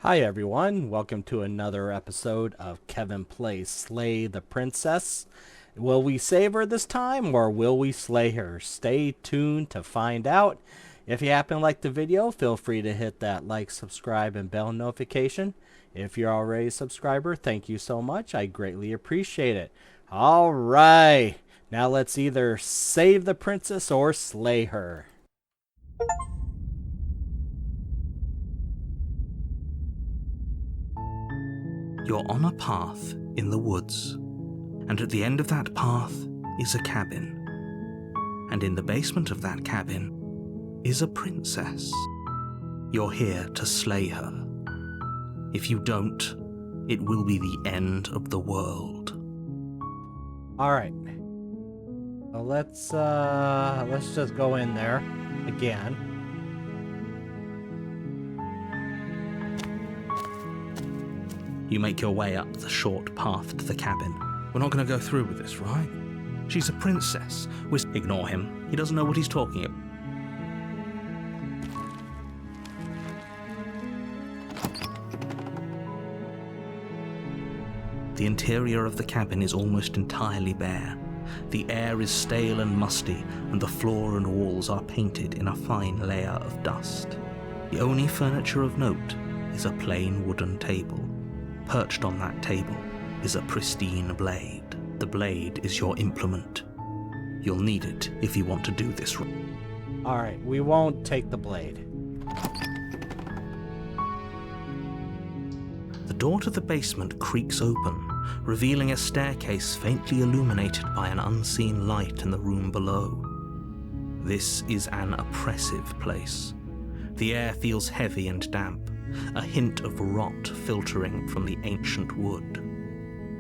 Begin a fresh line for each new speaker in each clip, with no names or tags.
Hi everyone, welcome to another episode of Kevin Plays Slay the Princess. Will we save her this time or will we slay her? Stay tuned to find out. If you happen to like the video, feel free to hit that like, subscribe, and bell notification. If you're already a subscriber, thank you so much. I greatly appreciate it. Alright, now let's either save the princess or slay her.
You're on a path in the woods, and at the end of that path is a cabin. And in the basement of that cabin is a princess. You're here to slay her. If you don't, it will be the end of the world.
Alright. Well, let's just go in there again.
You make your way up the short path to the cabin. We're not going to go through with this, right? She's a princess. Ignore him. He doesn't know what he's talking about. The interior of the cabin is almost entirely bare. The air is stale and musty, and the floor and walls are painted in a fine layer of dust. The only furniture of note is a plain wooden table. Perched on that table is a pristine blade. The blade is your implement. You'll need it if you want to do this right.
Alright, we won't take the blade.
The door to the basement creaks open, revealing a staircase faintly illuminated by an unseen light in the room below. This is an oppressive place. The air feels heavy and damp, a hint of rot filtering from the ancient wood.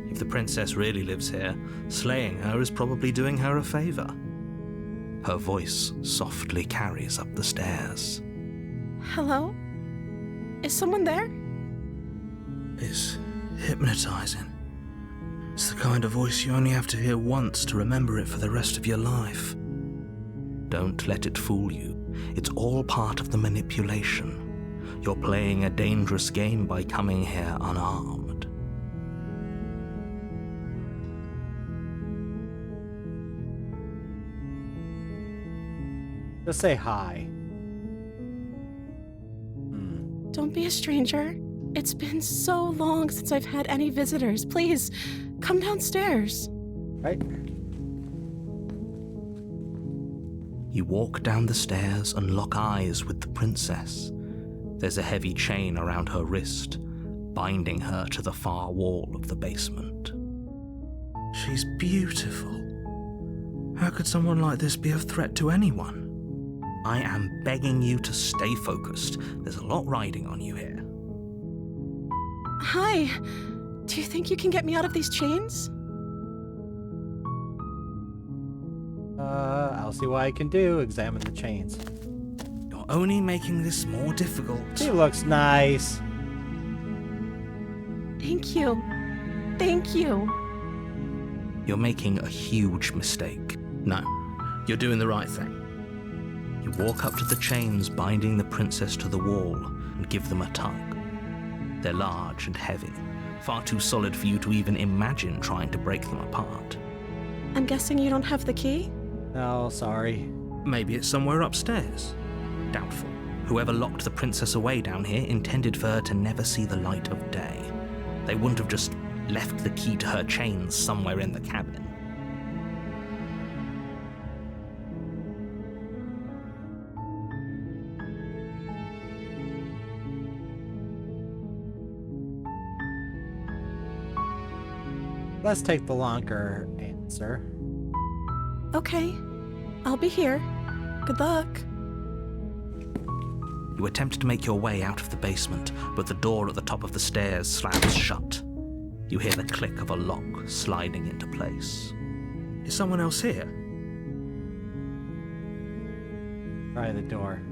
If the princess really lives here, slaying her is probably doing her a favor. Her voice softly carries up the stairs.
Hello? Is someone there?
It's hypnotizing. It's the kind of voice you only have to hear once to remember it for the rest of your life. Don't let it fool you. It's all part of the manipulation. You're playing a dangerous game by coming here unarmed.
Just say hi.
Don't be a stranger. It's been so long since I've had any visitors. Please, come downstairs.
Right?
You walk down the stairs and lock eyes with the princess. There's a heavy chain around her wrist, binding her to the far wall of the basement. She's beautiful. How could someone like this be a threat to anyone? I am begging you to stay focused. There's a lot riding on you here.
Hi. Do you think you can get me out of these chains?
I'll see what I can do. Examine the chains.
You're only making this more difficult.
She looks nice.
Thank you. Thank you.
You're making a huge mistake. No, you're doing the right thing. You walk up to the chains binding the princess to the wall and give them a tug. They're large and heavy, far too solid for you to even imagine trying to break them apart.
I'm guessing you don't have the key?
No, sorry.
Maybe it's somewhere upstairs. Doubtful. Whoever locked the princess away down here intended for her to never see the light of day. They wouldn't have just left the key to her chains somewhere in the cabin.
Let's take the longer answer.
Okay. I'll be here. Good luck.
You attempt to make your way out of the basement, but the door at the top of the stairs slams shut. You hear the click of a lock sliding into place. Is someone else here?
Try the door.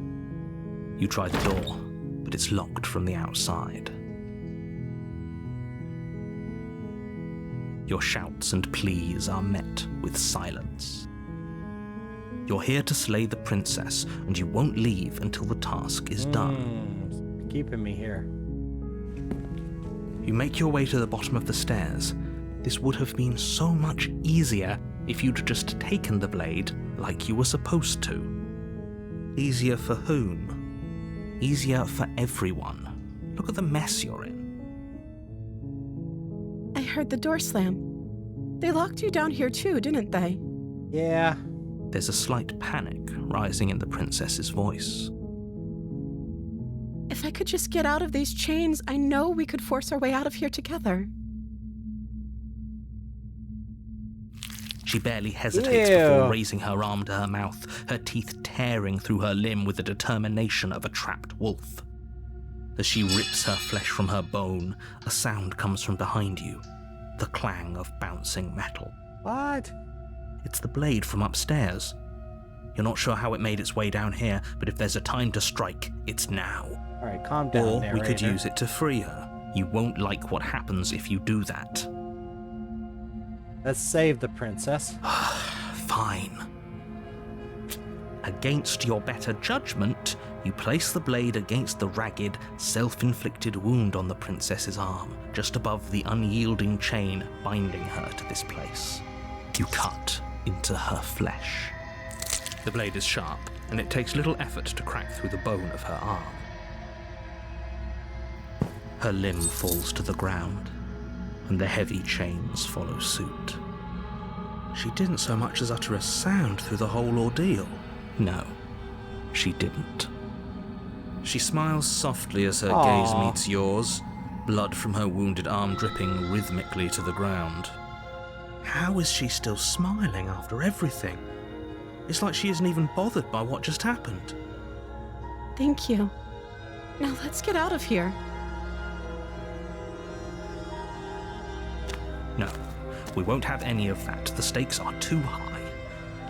You try the door, but it's locked from the outside. Your shouts and pleas are met with silence. You're here to slay the princess, and you won't leave until the task is done.
Keeping me here.
You make your way to the bottom of the stairs. This would have been so much easier if you'd just taken the blade like you were supposed to. Easier for whom? Easier for everyone. Look at the mess you're in.
I heard the door slam. They locked you down here too, didn't they?
Yeah.
There's a slight panic rising in the princess's voice.
If I could just get out of these chains, I know we could force our way out of here together.
She barely hesitates before raising her arm to her mouth, her teeth tearing through her limb with the determination of a trapped wolf. As she rips her flesh from her bone, a sound comes from behind you, the clang of bouncing metal.
What?
It's the blade from upstairs. You're not sure how it made its way down here, but if there's a time to strike, it's now.
All right, calm down,
Or
narrator.
we could use it to free her. You won't like what happens if you do that.
Let's save the princess.
Fine. Against your better judgment, you place the blade against the ragged, self-inflicted wound on the princess's arm, just above the unyielding chain binding her to this place. You cut into her flesh. The blade is sharp, and it takes little effort to crack through the bone of her arm. Her limb falls to the ground, and the heavy chains follow suit. She didn't so much as utter a sound through the whole ordeal. No, she didn't. She smiles softly as her gaze meets yours, blood from her wounded arm dripping rhythmically to the ground. How is she still smiling after everything? It's like she isn't even bothered by what just happened.
Thank you. Now let's get out of here.
No, we won't have any of that. The stakes are too high.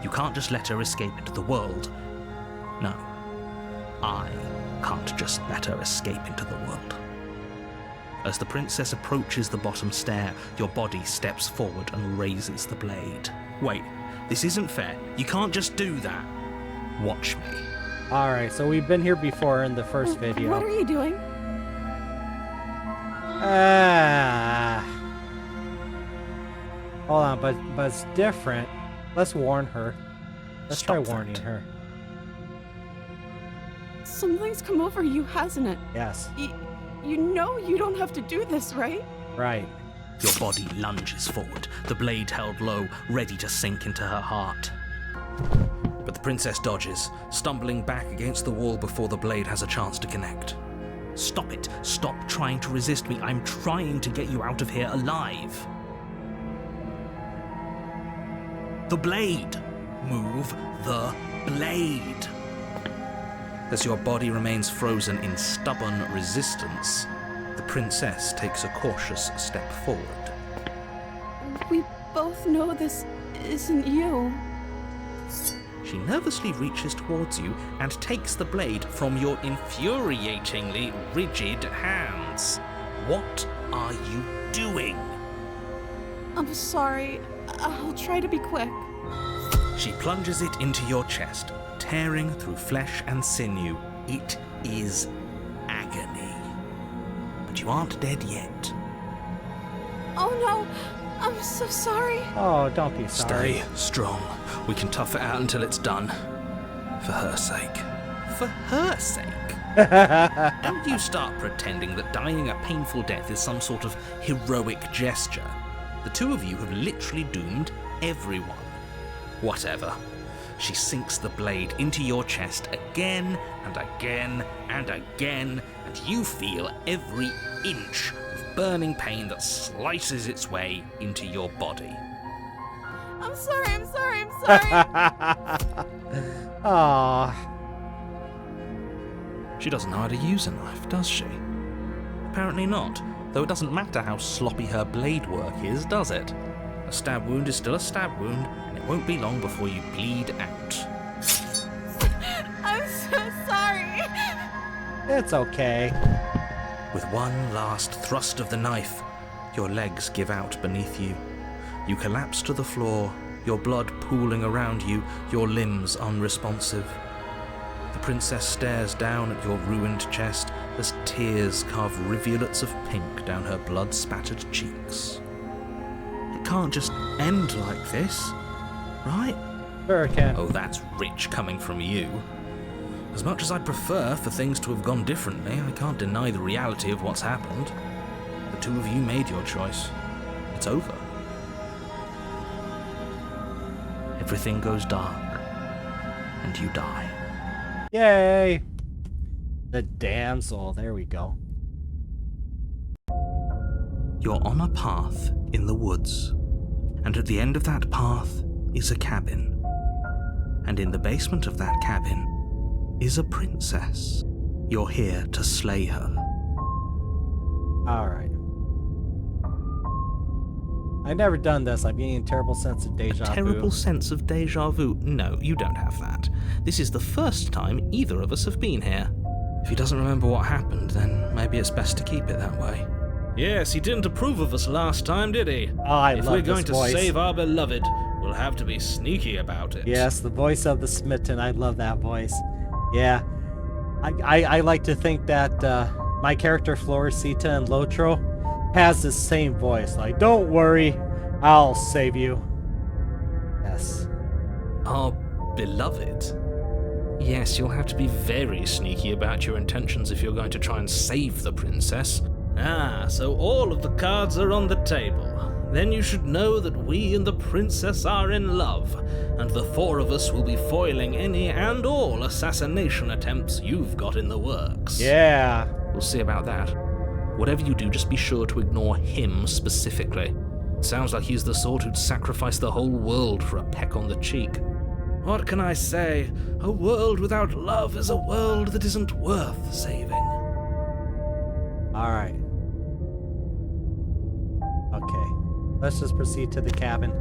You can't just let her escape into the world. No, I can't just let her escape into the world. As the princess approaches the bottom stair, your body steps forward and raises the blade. Wait, this isn't fair. You can't just do that. Watch me.
All right, so we've been here before in the first video.
What are you doing?
Hold on, but it's different. Let's warn her. Let's try warning her.
Something's come over you, hasn't it?
Yes.
You know you don't have to do this, right?
Right.
Your body lunges forward, the blade held low, ready to sink into her heart. But the princess dodges, stumbling back against the wall before the blade has a chance to connect. Stop it. Stop trying to resist me. I'm trying to get you out of here alive. The blade. Move the blade. As your body remains frozen in stubborn resistance, the princess takes a cautious step forward.
We both know this isn't you.
She nervously reaches towards you and takes the blade from your infuriatingly rigid hands. What are you doing?
I'm sorry. I'll try to be quick.
She plunges it into your chest, tearing through flesh and sinew. It is agony. But you aren't dead yet.
Oh no, I'm so sorry.
Oh, don't be sorry.
Stay strong. We can tough it out until it's done. For her sake. For her sake? Don't you start pretending that dying a painful death is some sort of heroic gesture. The two of you have literally doomed everyone. Whatever. She sinks the blade into your chest again and again and again, and you feel every inch of burning pain that slices its way into your body.
I'm sorry.
Aww.
She doesn't know how to use a knife, does she? Apparently not, though it doesn't matter how sloppy her blade work is, does it? A stab wound is still a stab wound, and it won't be long before you bleed out.
I'm so sorry.
It's okay.
With one last thrust of the knife, your legs give out beneath you. You collapse to the floor, your blood pooling around you, your limbs unresponsive. The princess stares down at your ruined chest as tears carve rivulets of pink down her blood-spattered cheeks. It can't just end like this, right?
Sure it can.
Oh, that's rich coming from you. As much as I'd prefer for things to have gone differently, I can't deny the reality of what's happened. The two of you made your choice. It's over. Everything goes dark, and you die.
Yay! The damsel. There we go.
You're on a path in the woods, and at the end of that path is a cabin. And in the basement of that cabin is a princess. You're here to slay her.
Alright. I've never done this. I'm getting a terrible sense of deja vu.
Terrible sense of deja vu? No, you don't have that. This is the first time either of us have been here. If he doesn't remember what happened, then maybe it's best to keep it that way. Yes, he didn't approve of us last time, did he?
Oh, I
if
love
we're going
this voice.
to save our beloved, we'll have to be sneaky about it.
Yes, the voice of the Smitten. I love that voice. Yeah. I like to think that my character Florisita in Lotro has the same voice. Like, don't worry, I'll save you. Yes.
Our beloved? Yes, you'll have to be very sneaky about your intentions if you're going to try and save the princess. Ah, so all of the cards are on the table. Then you should know that we and the princess are in love, and the four of us will be foiling any and all assassination attempts you've got in the works.
Yeah.
We'll see about that. Whatever you do, just be sure to ignore him specifically. It sounds like he's the sort who'd sacrifice the whole world for a peck on the cheek. What can I say? A world without love is a world that isn't worth saving.
Alright. Okay. Let's just proceed to the cabin.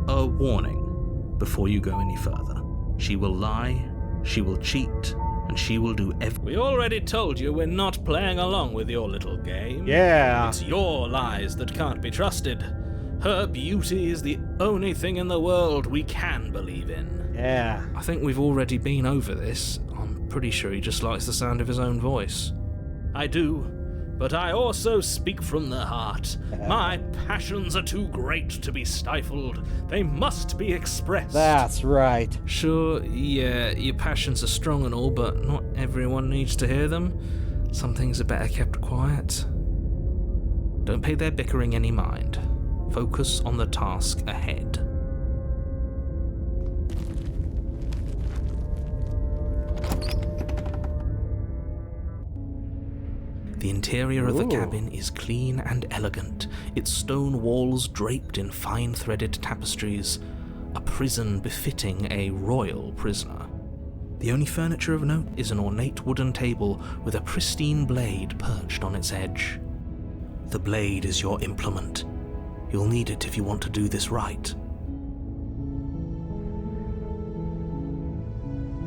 A warning before you go any further. She will lie, she will cheat, and she will do everything. We already told you we're not playing along with your little game.
Yeah.
It's your lies that can't be trusted. Her beauty is the only thing in the world we can believe in.
Yeah.
I think we've already been over this. I'm pretty sure he just likes the sound of his own voice. I do, but I also speak from the heart. My passions are too great to be stifled. They must be expressed.
That's right.
Sure, yeah, your passions are strong and all, but not everyone needs to hear them. Some things are better kept quiet. Don't pay their bickering any mind. Focus on the task ahead. The interior of the cabin is clean and elegant, its stone walls draped in fine threaded tapestries, a prison befitting a royal prisoner. The only furniture of note is an ornate wooden table with a pristine blade perched on its edge. The blade is your implement. You'll need it if you want to do this right.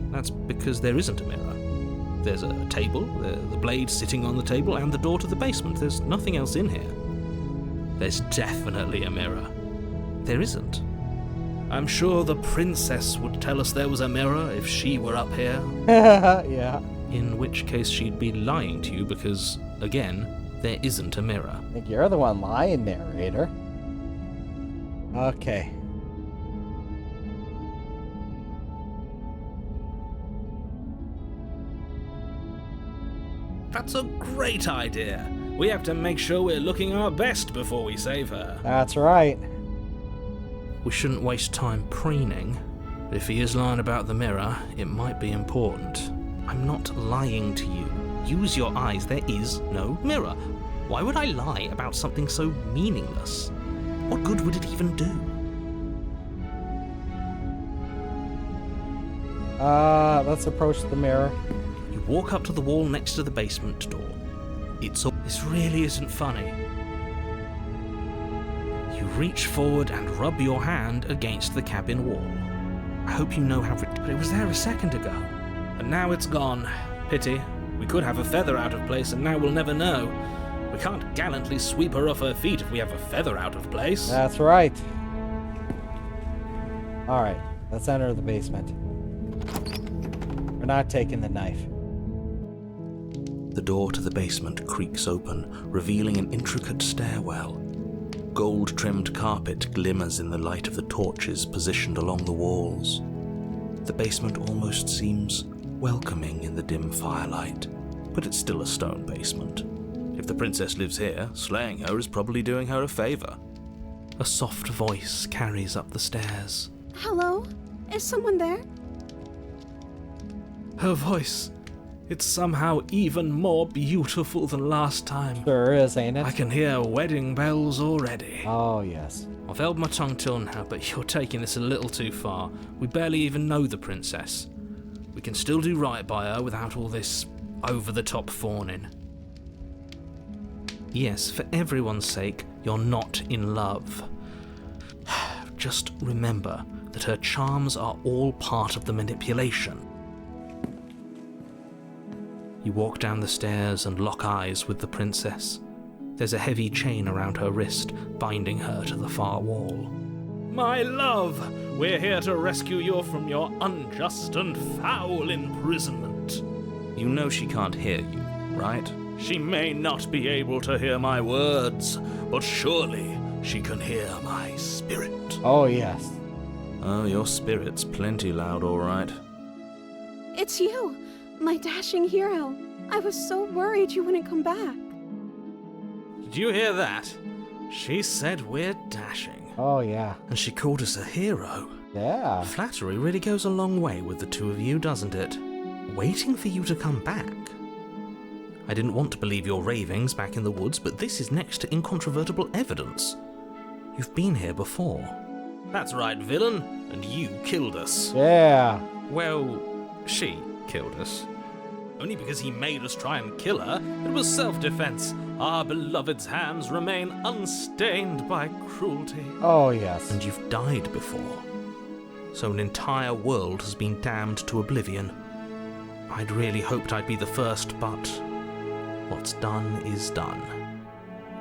That's because there isn't a mirror. There's a table, the blade sitting on the table, and the door to the basement. There's nothing else in here. There's definitely a mirror. There isn't. I'm sure the princess would tell us there was a mirror if she were up here.
Yeah.
In which case she'd be lying to you because, again, there isn't a mirror.
I think you're the one lying, narrator. Okay.
That's a great idea. We have to make sure we're looking our best before we save her.
That's right.
We shouldn't waste time preening. If he is lying about the mirror, it might be important. I'm not lying to you. Use your eyes. There is no mirror. Why would I lie about something so meaningless? What good would it even do?
Let's approach the mirror.
You walk up to the wall next to the basement door. This really isn't funny. You reach forward and rub your hand against the cabin wall. I hope you know how but it was there a second ago. And now it's gone. Pity. We could have a feather out of place and now we'll never know. We can't gallantly sweep her off her feet if we have a feather out of place.
That's right. Alright, let's enter the basement. We're not taking the knife.
The door to the basement creaks open, revealing an intricate stairwell. Gold-trimmed carpet glimmers in the light of the torches positioned along the walls. The basement almost seems welcoming in the dim firelight, but it's still a stone basement. If the princess lives here, slaying her is probably doing her a favor. A soft voice carries up the stairs.
Hello? Is someone there?
Her voice, it's somehow even more beautiful than last time.
Sure is, ain't it?
I can hear wedding bells already.
Oh, yes.
I've held my tongue till now, but you're taking this a little too far. We barely even know the princess. We can still do right by her without all this over-the-top fawning. Yes, for everyone's sake, you're not in love. Just remember that her charms are all part of the manipulation. You walk down the stairs and lock eyes with the princess. There's a heavy chain around her wrist, binding her to the far wall. My love, we're here to rescue you from your unjust and foul imprisonment. You know she can't hear you, right? She may not be able to hear my words, but surely she can hear my spirit.
Oh, yes.
Oh, your spirit's plenty loud, all right.
It's you, my dashing hero. I was so worried you wouldn't come back.
Did you hear that? She said we're dashing.
Oh, yeah.
And she called us a hero.
Yeah.
Flattery really goes a long way with the two of you, doesn't it? Waiting for you to come back. I didn't want to believe your ravings back in the woods, but this is next to incontrovertible evidence. You've been here before. That's right, villain. And you killed us.
Yeah.
Well, she killed us. Only because he made us try and kill her. It was self-defense. Our beloved's hands remain unstained by cruelty.
Oh, yes.
And you've died before. So an entire world has been damned to oblivion. I'd really hoped I'd be the first, but what's done is done.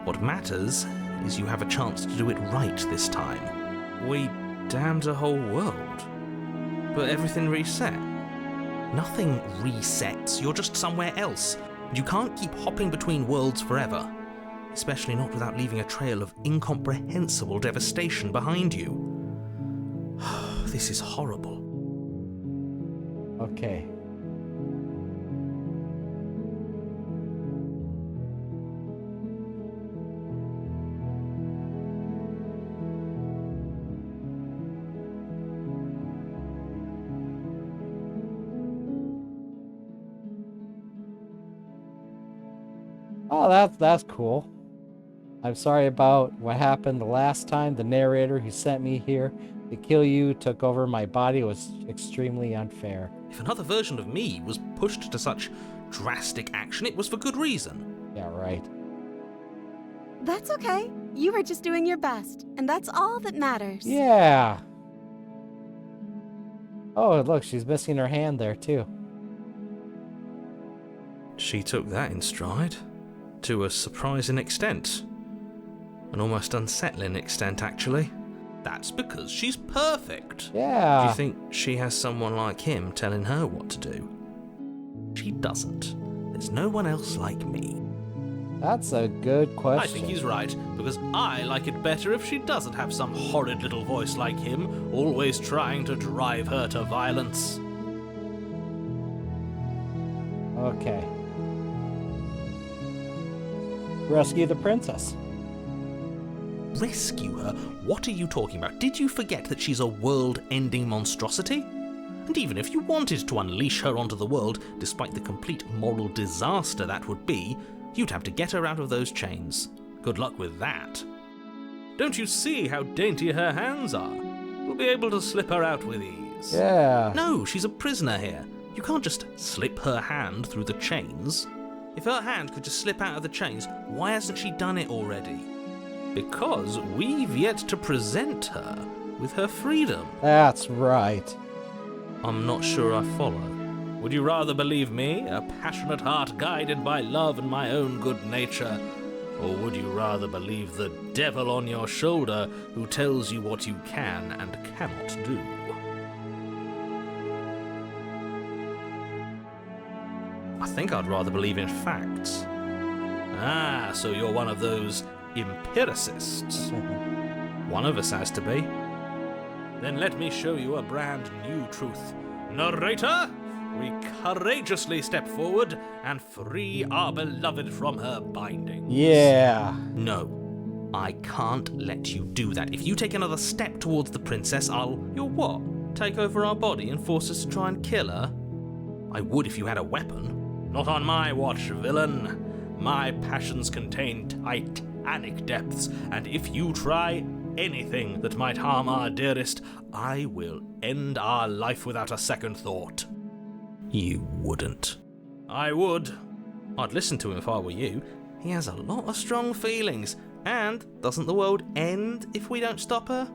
What matters is you have a chance to do it right this time. We damned a whole world, but everything reset. Nothing resets, you're just somewhere else. You can't keep hopping between worlds forever, especially not without leaving a trail of incomprehensible devastation behind you. This is horrible.
Okay. Oh, that's cool. I'm sorry about what happened the last time. The narrator who sent me here to kill you took over my body. It was extremely unfair.
If another version of me was pushed to such drastic action, it was for good reason.
Yeah, right.
That's okay. You were just doing your best, and that's all that matters.
Yeah. Oh, look, she's missing her hand there, too.
She took that in stride. To a surprising extent. An almost unsettling extent, actually. That's because she's perfect.
Yeah.
Do you think she has someone like him telling her what to do? She doesn't. There's no one else like me.
That's a good question.
I think he's right, because I like it better if she doesn't have some horrid little voice like him, always trying to drive her to violence.
Okay. Rescue the princess.
Rescue her? What are you talking about? Did you forget that she's a world-ending monstrosity? And even if you wanted to unleash her onto the world, despite the complete moral disaster that would be, you'd have to get her out of those chains. Good luck with that. Don't you see how dainty her hands are? We'll be able to slip her out with ease.
Yeah.
No, she's a prisoner here. You can't just slip her hand through the chains. If her hand could just slip out of the chains, why hasn't she done it already? Because we've yet to present her with her freedom.
That's right.
I'm not sure I follow. Would you rather believe me, a passionate heart guided by love and my own good nature? Or would you rather believe the devil on your shoulder who tells you what you can and cannot do? I think I'd rather believe in facts. Ah, so you're one of those empiricists. One of us has to be. Then let me show you a brand new truth. Narrator, we courageously step forward and free our beloved from her bindings.
Yeah.
No, I can't let you do that. If you take another step towards the princess, you'll what? Take over our body and force us to try and kill her? I would if you had a weapon. Not on my watch, villain. My passions contain titanic depths, and if you try anything that might harm our dearest, I will end our life without a second thought. You wouldn't. I would. I'd listen to him if I were you. He has a lot of strong feelings. And doesn't the world end if we don't stop her?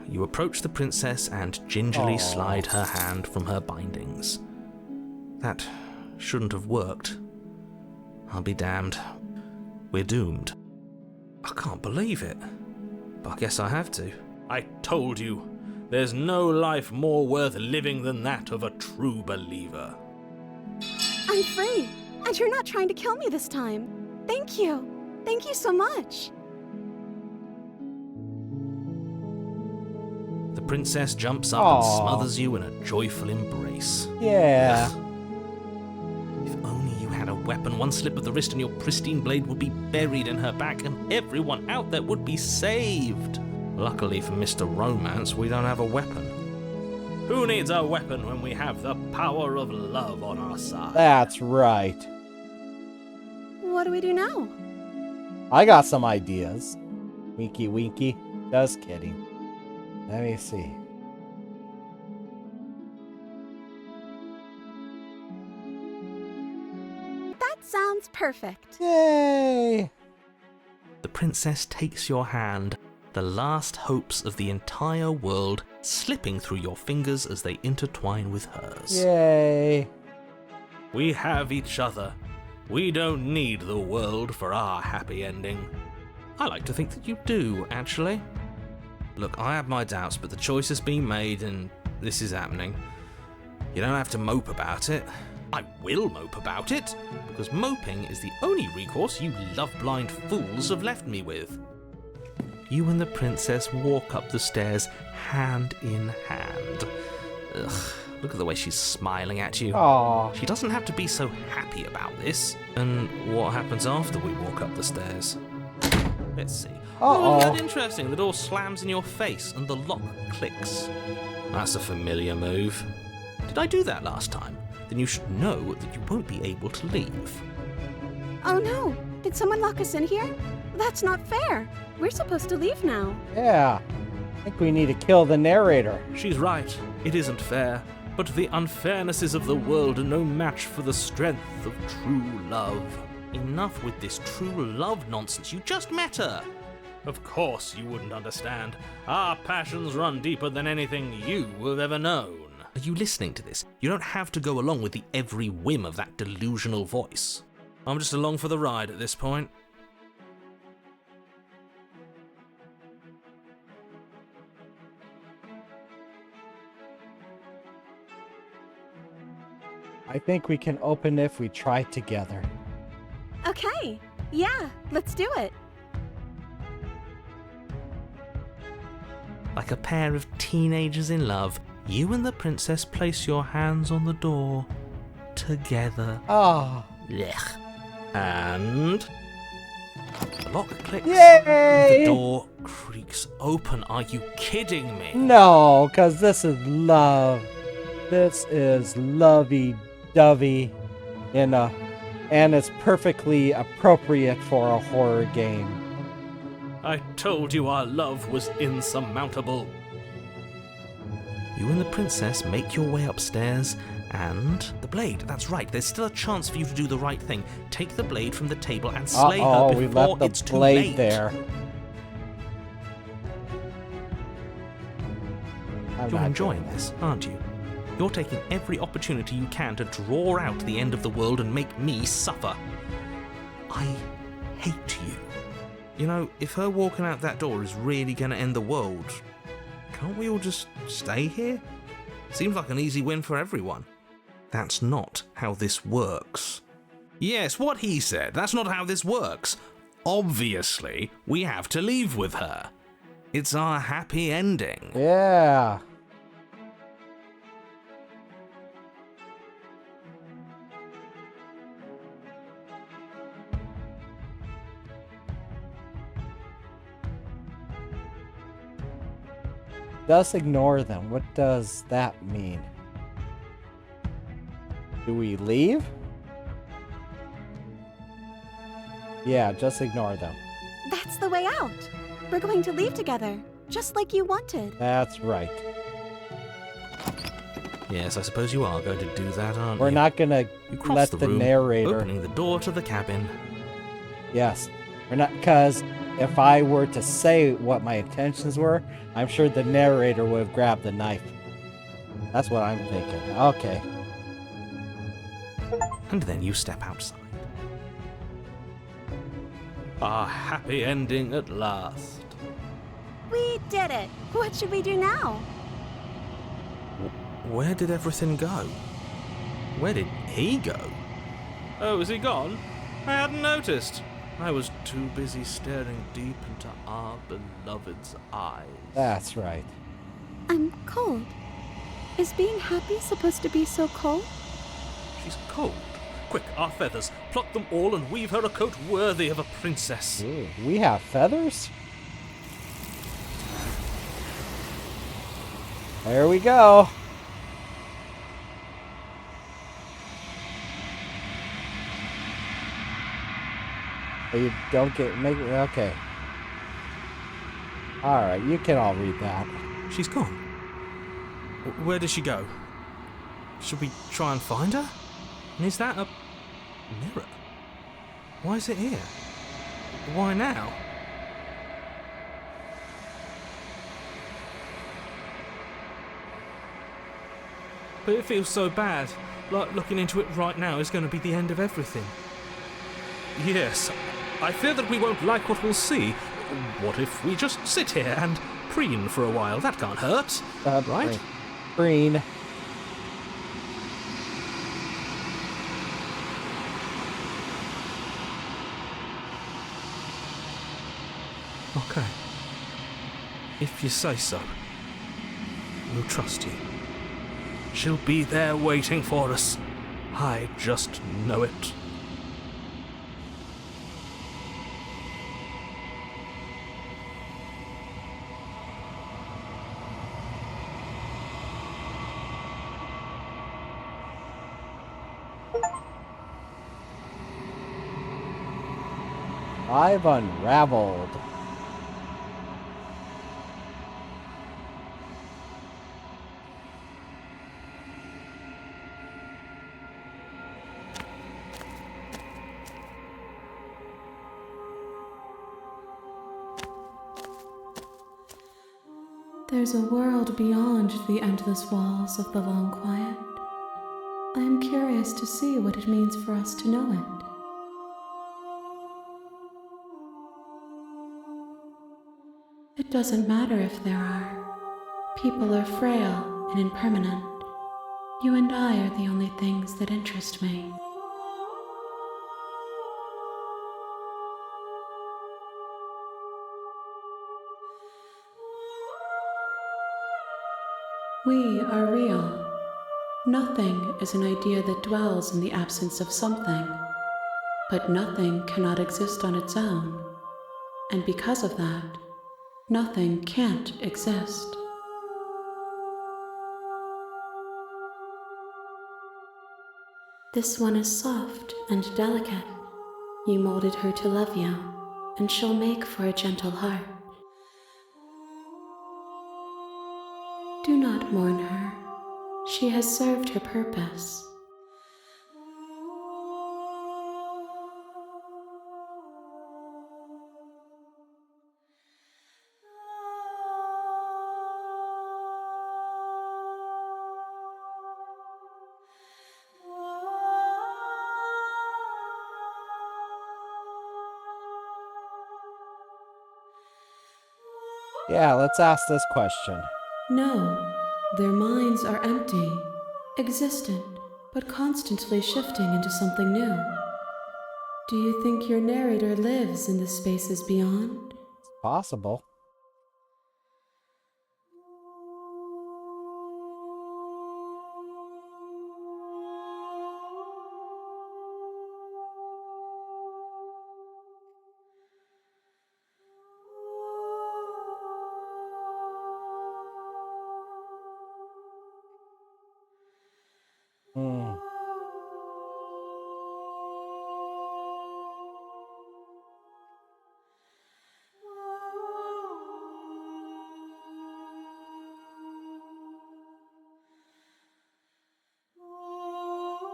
You approach the princess and gingerly slide her hand from her bindings. That shouldn't have worked. I'll be damned. We're doomed. I can't believe it. But I guess I have to. I told you. There's no life more worth living than that of a true believer.
I'm free, and you're not trying to kill me this time. Thank you. Thank you so much.
The princess jumps up and smothers you in a joyful embrace.
Yeah.
Ugh. If only you had a weapon, one slip of the wrist and your pristine blade would be buried in her back and everyone out there would be saved. Luckily for Mr. Romance, we don't have a weapon. Who needs a weapon when we have the power of love on our side?
That's right.
What do we do now?
I got some ideas. Winky winky. Just kidding. Let me see.
That sounds perfect.
Yay!
The princess takes your hand, the last hopes of the entire world slipping through your fingers as they intertwine with hers.
Yay!
We have each other. We don't need the world for our happy ending. I like to think that you do, actually. Look, I have my doubts, but the choice has been made and this is happening. You don't have to mope about it. I will mope about it, because moping is the only recourse you love-blind fools have left me with. You and the princess walk up the stairs hand in hand. Ugh, look at the way she's smiling at you.
Aww.
She doesn't have to be so happy about this. And what happens after we walk up the stairs? Let's see. Oh, that's interesting. The door slams in your face and the lock clicks. That's a familiar move. Did I do that last time? Then you should know that you won't be able to leave.
Oh no! Did someone lock us in here? That's not fair. We're supposed to leave now.
Yeah. I think we need to kill the narrator.
She's right. It isn't fair. But the unfairnesses of the world are no match for the strength of true love. Enough with this true love nonsense. You just met her. Of course you wouldn't understand. Our passions run deeper than anything you have ever known. Are you listening to this? You don't have to go along with the every whim of that delusional voice. I'm just along for the ride at this point.
I think we can open if we try together.
Okay. Yeah, let's do it.
Like a pair of teenagers in love, you and the princess place your hands on the door together.
Ah.
Blech. And the lock clicks.
Yay!
The door creaks open. Are you kidding me?
No, because this is love. This is lovey-dovey and it's perfectly appropriate for a horror game.
I told you our love was insurmountable. You and the princess make your way upstairs, and the blade, that's right, there's still a chance for you to do the right thing. Take the blade from the table and slay her
we
before
left
it's
the
too
blade
late.
there.
You're enjoying this, aren't you? You're taking every opportunity you can to draw out the end of the world and make me suffer. I hate you. You know, if her walking out that door is really going to end the world, can't we all just stay here? Seems like an easy win for everyone. That's not how this works. Yes, what he said. That's not how this works. Obviously, we have to leave with her. It's our happy ending.
Yeah. Just ignore them. What does that mean? Do we leave? Yeah, just ignore them.
That's the way out. We're going to leave together, just like you wanted.
That's right.
Yes, I suppose you are going to do that, aren't you?
We're not gonna
You cross
let
the
the
room,
narrator.
opening the door to the cabin.
Yes. We're not, because if I were to say what my intentions were, I'm sure the narrator would have grabbed the knife. That's what I'm thinking. Okay.
And then you step outside. Our happy ending at last.
We did it. What should we do now?
Where did everything go? Where did he go? Oh, is he gone? I hadn't noticed. I was too busy staring deep into our beloved's eyes.
That's right.
I'm cold. Is being happy supposed to be so cold?
She's cold. Quick, our feathers. Pluck them all and weave her a coat worthy of a princess.
Ooh, we have feathers? There we go. Oh, you don't get okay. All right, you can all read that.
She's gone. Where did she go? Should we try and find her? And is that a mirror? Why is it here? Why now? But it feels so bad. Like looking into it right now is going to be the end of everything. Yes, I fear that we won't like what we'll see. What if we just sit here and preen for a while? That can't hurt, right?
Preen.
Okay. If you say so, we'll trust you. She'll be there waiting for us. I just know it.
I've unraveled.
There's a world beyond the endless walls of the long quiet. I am curious to see what it means for us to know it. It doesn't matter if there are. People are frail and impermanent. You and I are the only things that interest me. We are real. Nothing is an idea that dwells in the absence of something, but nothing cannot exist on its own, and because of that, nothing can't exist. This one is soft and delicate. You molded her to love you, and she'll make for a gentle heart. Do not mourn her. She has served her purpose.
Yeah, let's ask this question.
No, Their minds are empty, existent, but constantly shifting into something new. Do you think your narrator lives in the spaces beyond?
Possible. Hmm.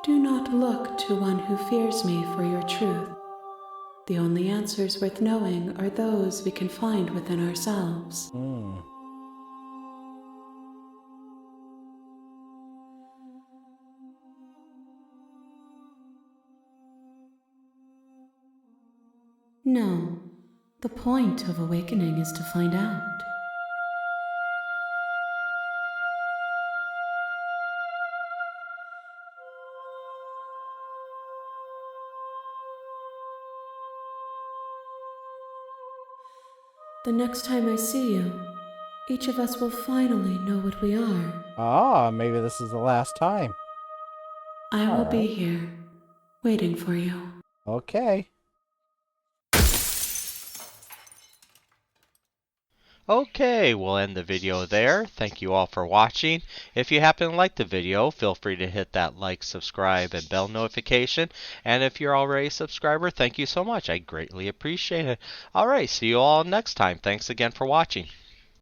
Do not look to one who fears me for your truth. The only answers worth knowing are those we can find within ourselves.
Hmm.
No, the point of awakening is to find out. The next time I see you, each of us will finally know what we are.
Ah, maybe this is the last time.
I will be
Alright.
here, waiting for you.
Okay.
Okay, we'll end the video there. Thank you all for watching. If you happen to like the video, feel free to hit that like, subscribe, and bell notification. And if you're already a subscriber, thank you so much. I greatly appreciate it. Alright, see you all next time. Thanks again for watching.